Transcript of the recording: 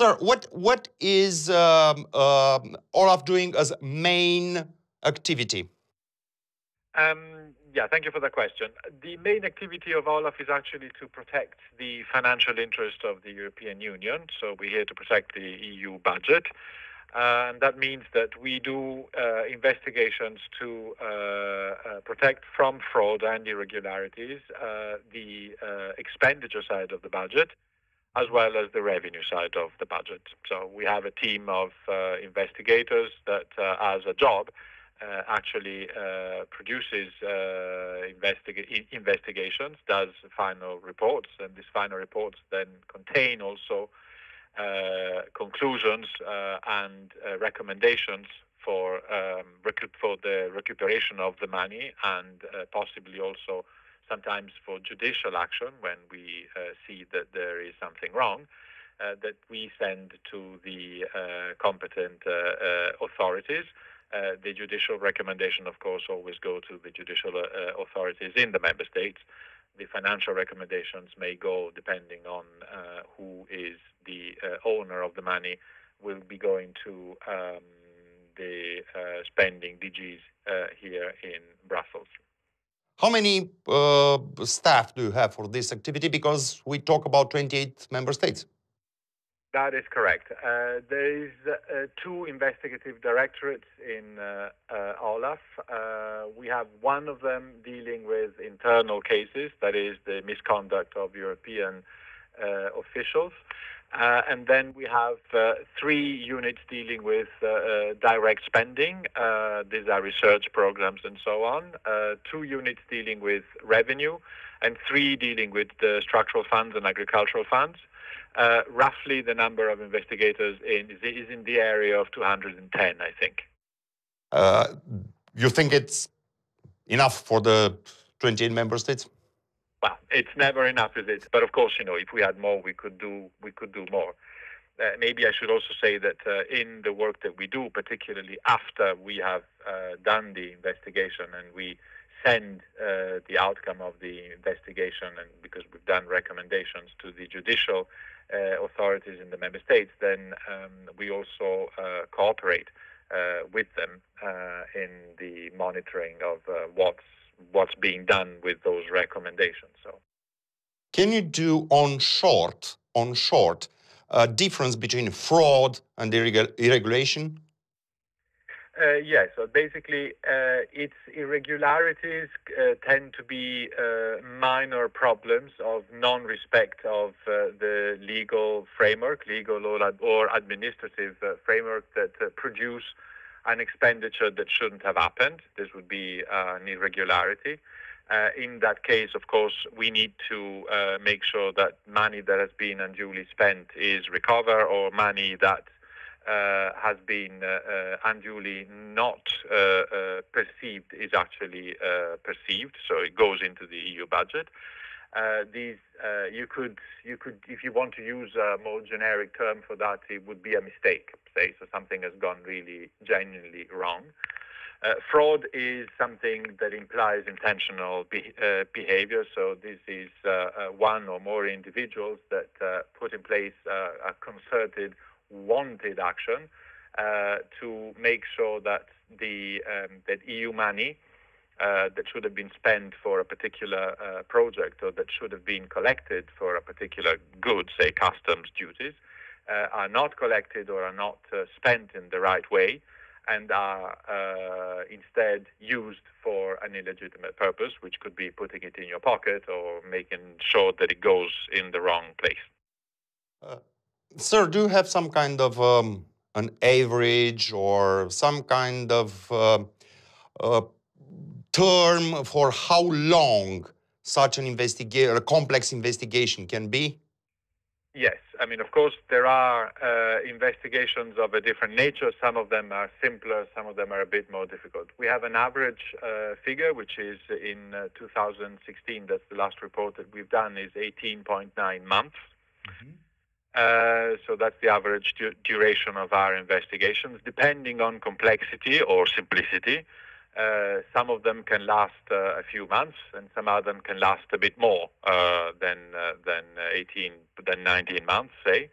Sir, what is OLAF doing as main activity? Yeah, thank you for the question. The main activity of OLAF is actually to protect the financial interest of the European Union. So we're here to protect the EU budget. And that means that we do investigations to protect from fraud and irregularities the expenditure side of the budget, as well as the revenue side of the budget. So we have a team of investigators that, as a job, actually produces investigations, does final reports, and these final reports then contain also conclusions and recommendations for the recuperation of the money, and possibly also sometimes for judicial action when we see that there is something wrong, that we send to the competent authorities. The judicial recommendation, of course, always go to the judicial authorities in the member states. The financial recommendations may go, depending on who is the owner of the money, will be going to the spending DGs here in Brussels. How many staff do you have for this activity? Because we talk about 28 member states. That is correct. There is two investigative directorates in OLAF. We have one of them dealing with internal cases, that is the misconduct of European officials. And then we have three units dealing with direct spending. These are research programs and so on. Two units dealing with revenue, and three dealing with the structural funds and agricultural funds. Roughly the number of investigators is in the area of 210, I think. You think it's enough for the 28 member states? Well, it's never enough, is it? But of course, if we had more, we could do more. Maybe I should also say that in the work that we do, particularly after we have done the investigation and we send the outcome of the investigation, and because we've done recommendations to the judicial authorities in the member states, then we also cooperate with them in the monitoring of what's being done with those recommendations. So, can you do on short difference between fraud and irregulation? Yes, so basically its irregularities tend to be minor problems of non-respect of the legal framework, legal or administrative framework that produce an expenditure that shouldn't have happened. This would be an irregularity. In that case, of course, we need to make sure that money that has been unduly spent is recovered, or money that has been unduly not perceived is actually perceived, so it goes into the EU budget. These you could, if you want to use a more generic term for that, it would be a mistake, say, so something has gone really genuinely wrong. Fraud is something that implies intentional behavior, so this is one or more individuals that put in place a concerted, wanted action to make sure that that EU money that should have been spent for a particular project, or that should have been collected for a particular good, say customs duties, are not collected or are not spent in the right way, and are instead used for an illegitimate purpose, which could be putting it in your pocket or making sure that it goes in the wrong place. Sir, do you have some kind of an average or some kind of term for how long such a complex investigation can be? Yes, I mean, of course, there are investigations of a different nature. Some of them are simpler, some of them are a bit more difficult. We have an average figure, which is in 2016, that's the last report that we've done, is 18.9 months. Mm-hmm. So that's the average duration of our investigations, depending on complexity or simplicity. Some of them can last a few months, and some of them can last a bit more than 19 months, say.